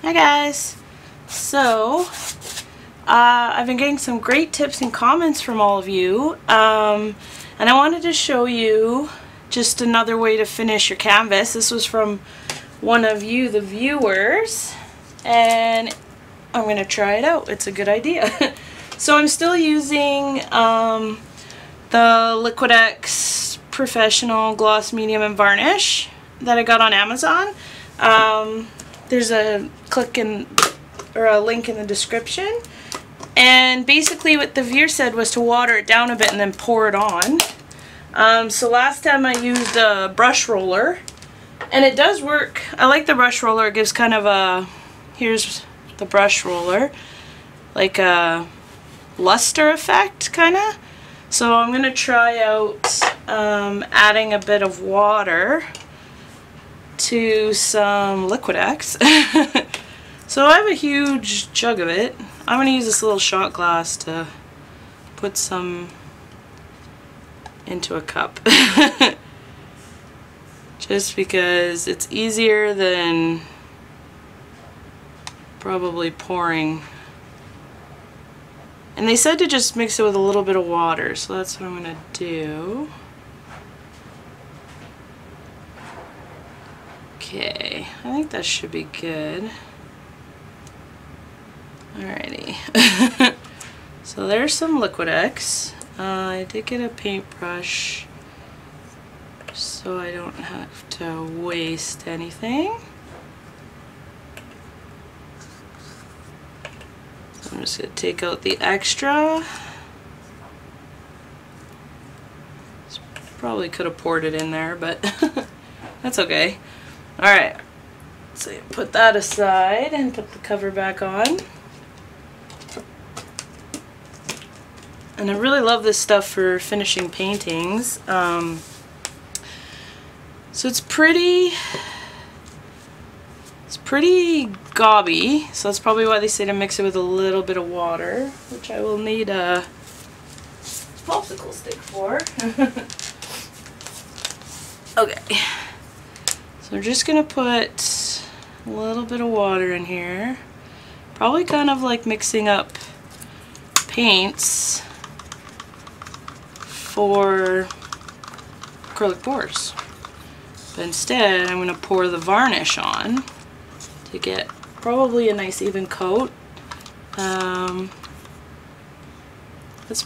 Hi guys! So, I've been getting some great tips and comments from all of you, and I wanted to show you just another way to finish your canvas. This was from one of you, the viewers, and I'm going to try it out. It's a good idea. So I'm still using the Liquitex Professional Gloss Medium and Varnish that I got on Amazon. There's a link in the description, and basically what the viewer said was to water it down a bit and then pour it on. So last time I used a brush roller, and it does work. I like the brush roller. It gives kind of a, here's the brush roller, like a luster effect kinda. So I'm gonna try out adding a bit of water to some Liquitex. So I have a huge jug of it. I'm gonna use this little shot glass to put some into a cup. Just because it's easier than probably pouring. And they said to just mix it with a little bit of water, so that's what I'm gonna do. Okay, I think that should be good. Alrighty. So there's some Liquitex. I did get a paintbrush so I don't have to waste anything. So I'm just going to take out the extra. Probably could have poured it in there, but that's okay. Alright, so you put that aside and put the cover back on. And I really love this stuff for finishing paintings. So it's pretty gobby, so that's probably why they say to mix it with a little bit of water, which I will need a popsicle stick for. Okay. So we're just going to put a little bit of water in here. Probably kind of like mixing up paints for acrylic pours. But instead I'm going to pour the varnish on to get probably a nice even coat. That's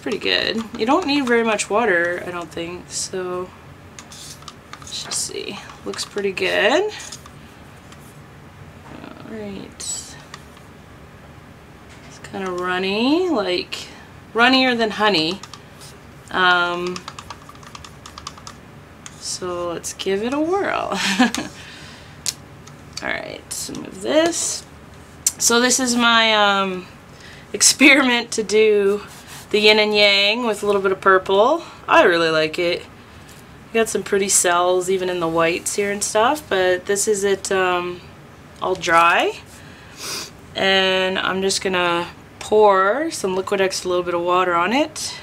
pretty good. You don't need very much water, I don't think, so let's just see. Looks pretty good. Alright. It's kind of runny, like runnier than honey. So let's give it a whirl. Alright, so move this. So this is my experiment to do the yin and yang with a little bit of purple. I really like it. Got some pretty cells even in the whites here and stuff, but this is it all dry. And I'm just gonna pour some Liquitex, a little bit of water on it.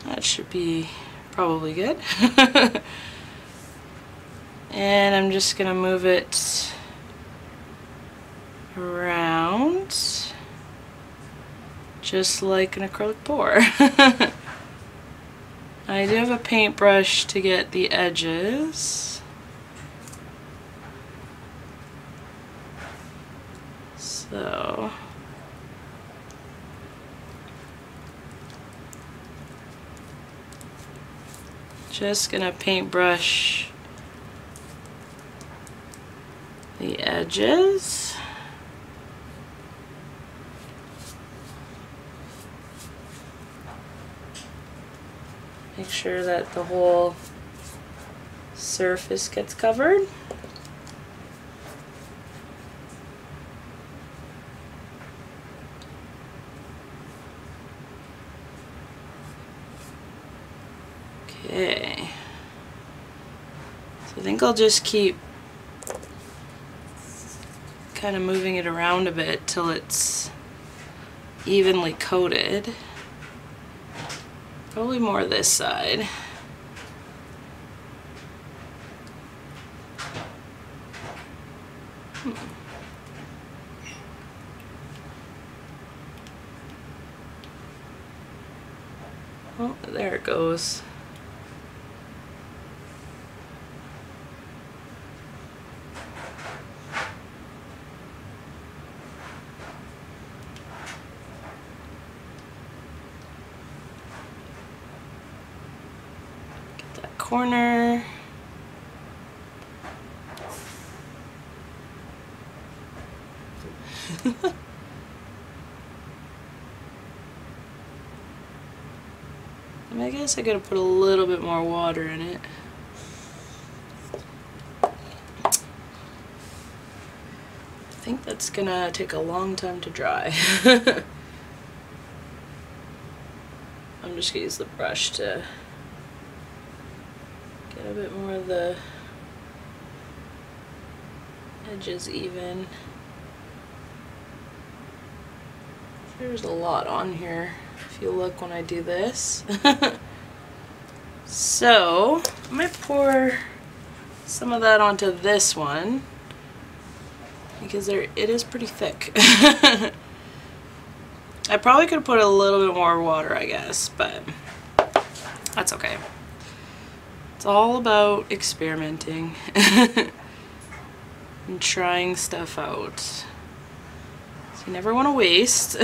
That should be probably good. And I'm just gonna move it around just like an acrylic pour. I do have a paintbrush to get the edges. So just gonna paintbrush the edges. Make sure that the whole surface gets covered. Okay. So I think I'll just keep kind of moving it around a bit till it's evenly coated. Probably more this side. Oh, there it goes. Get that corner. I guess I gotta put a little bit more water in it. I think that's gonna take a long time to dry. I'm just gonna use the brush to get a bit more of the edges even. There's a lot on here if you look when I do this. So I might pour some of that onto this one because it is pretty thick. I probably could have put a little bit more water, I guess, but that's okay. It's all about experimenting and trying stuff out. So you never want to waste.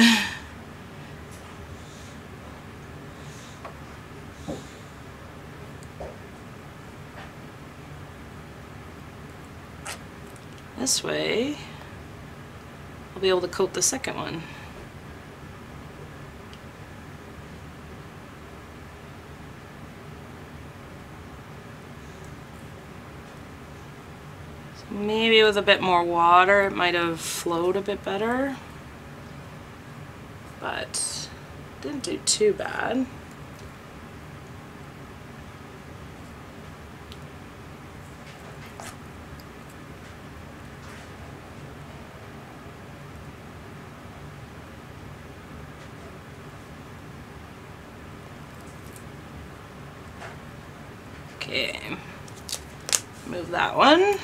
This way, I'll be able to coat the second one. So maybe with a bit more water, it might have flowed a bit better, but didn't do too bad. Okay, move that one. I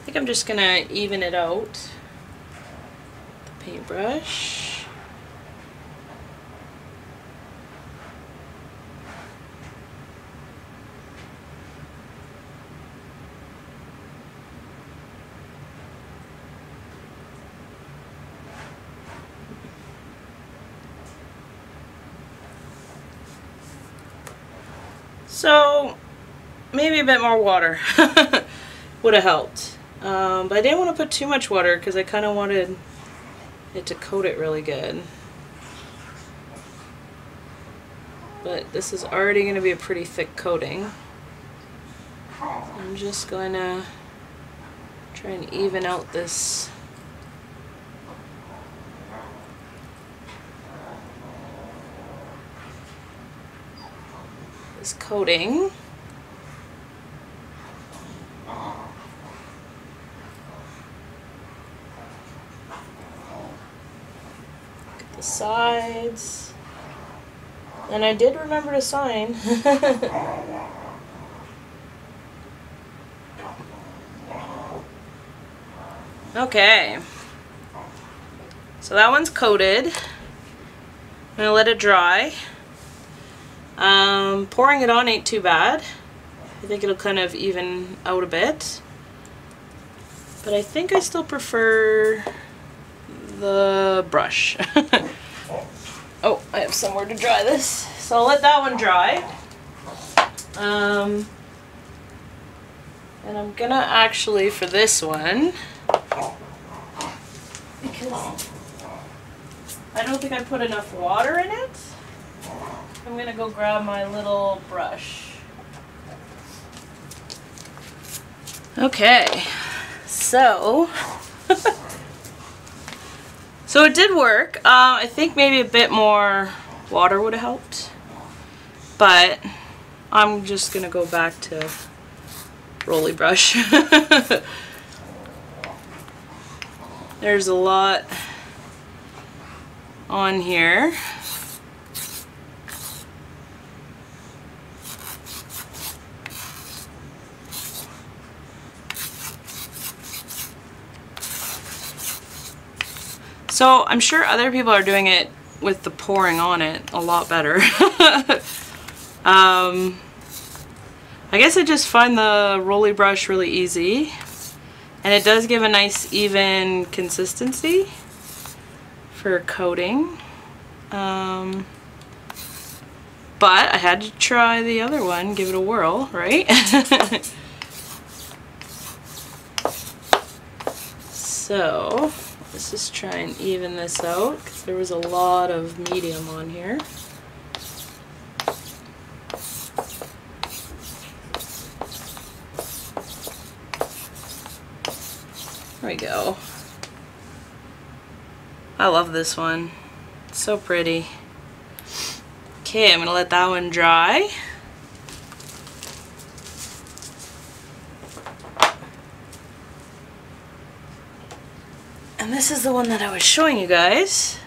think I'm just gonna even it out with the paintbrush. So maybe a bit more water would have helped, but I didn't want to put too much water because I kind of wanted it to coat it really good. But this is already going to be a pretty thick coating. I'm just going to try and even out this coating. Get the sides. And I did remember to sign. Okay. So that one's coated. I'm gonna let it dry. Pouring it on ain't too bad. I think it'll kind of even out a bit. But I think I still prefer the brush. Oh, I have somewhere to dry this. So I'll let that one dry. And I'm gonna actually, for this one, because I don't think I put enough water in it, I'm gonna go grab my little brush. Okay, so so it did work. I think maybe a bit more water would have helped, but I'm just gonna go back to rolly brush. There's a lot on here. So I'm sure other people are doing it with the pouring on it a lot better. I guess I just find the rolly brush really easy, and it does give a nice even consistency for coating. But I had to try the other one, give it a whirl, right? So let's just try and even this out, because there was a lot of medium on here. There we go. I love this one. It's so pretty. Okay, I'm gonna let that one dry. And this is the one that I was showing you guys,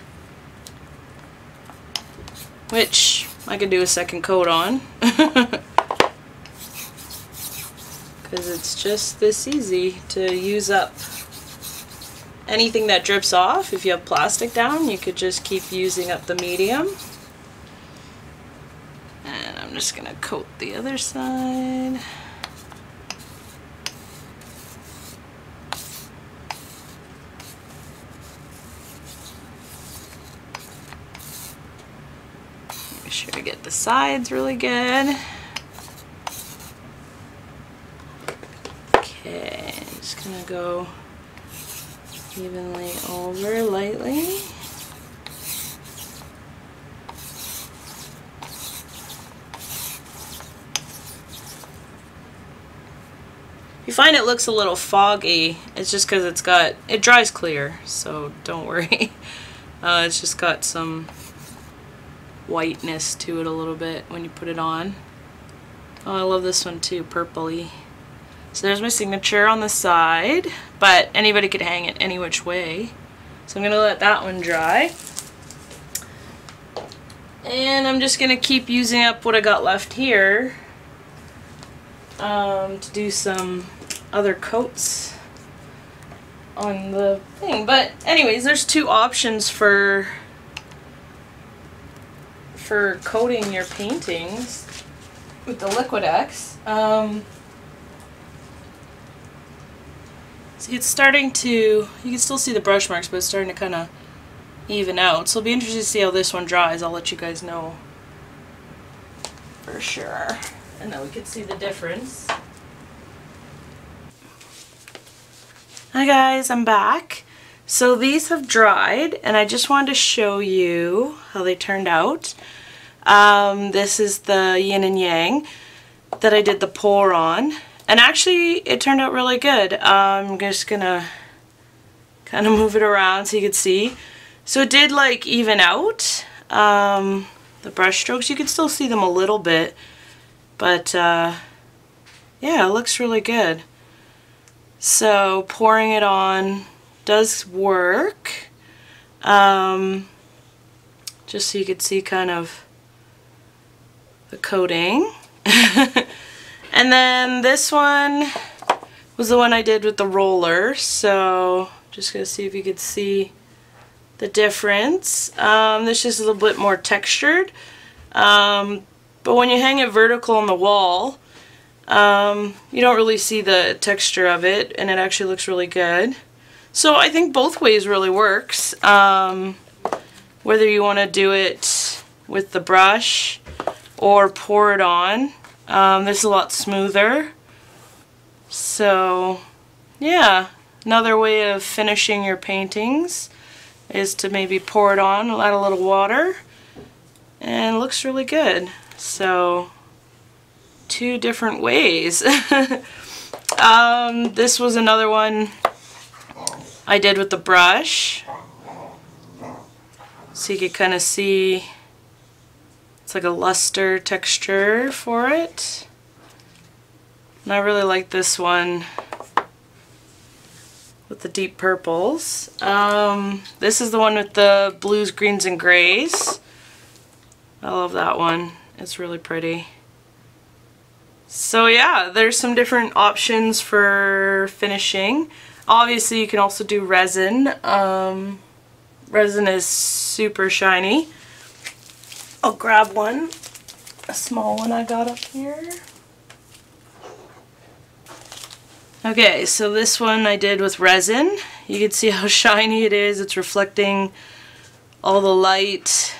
which I could do a second coat on. Because it's just this easy to use up anything that drips off. If you have plastic down, you could just keep using up the medium. And I'm just gonna coat the other side. Make sure to get the sides really good. Okay, just gonna go evenly over lightly. If you find it looks a little foggy, it's just because it dries clear, so don't worry. It's just got some whiteness to it a little bit when you put it on. Oh, I love this one too, purpley. So there's my signature on the side, but anybody could hang it any which way. So I'm going to let that one dry. And I'm just going to keep using up what I got left here to do some other coats on the thing. But anyways, there's two options for coating your paintings with the Liquitex. See, it's starting to, you can still see the brush marks, but it's starting to kind of even out. So it'll be interesting to see how this one dries. I'll let you guys know for sure. And then we can see the difference. Hi guys, I'm back. So these have dried, and I just wanted to show you how they turned out. This is the yin and yang that I did the pour on. And actually, it turned out really good. I'm just gonna kind of move it around so you can see. So it did like even out the brush strokes. You can still see them a little bit, but yeah, it looks really good. So pouring it on does work. Just so you can see kind of the coating. And then this one was the one I did with the roller, so just gonna see if you could see the difference. This is a little bit more textured, but when you hang it vertical on the wall, you don't really see the texture of it, and it actually looks really good. So I think both ways really works. Whether you want to do it with the brush or pour it on. This is a lot smoother. So yeah, another way of finishing your paintings is to maybe pour it on, add a little water, and it looks really good. So two different ways. This was another one I did with the brush. So you could kind of see it's like a luster texture for it. And I really like this one with the deep purples. This is the one with the blues, greens, and grays. I love that one. It's really pretty. So yeah, there's some different options for finishing. Obviously you can also do resin. resin is super shiny. I'll grab one, a small one I got up here. Okay, so this one I did with resin. You can see how shiny it is. It's reflecting all the light.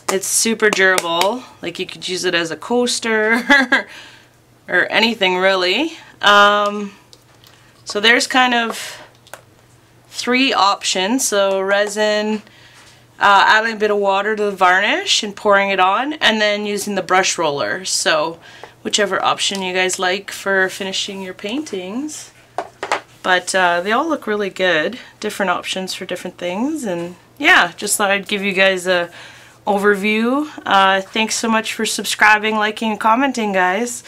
It's super durable. Like, you could use it as a coaster or anything really. So there's kind of 3 options. So resin, adding a bit of water to the varnish and pouring it on, and then using the brush roller. So whichever option you guys like for finishing your paintings. But they all look really good. Different options for different things. And yeah, just thought I'd give you guys a overview. Thanks so much for subscribing, liking, and commenting, guys.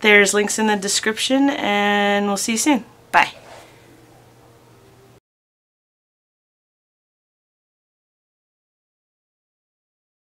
There's links in the description, and we'll see you soon. Bye.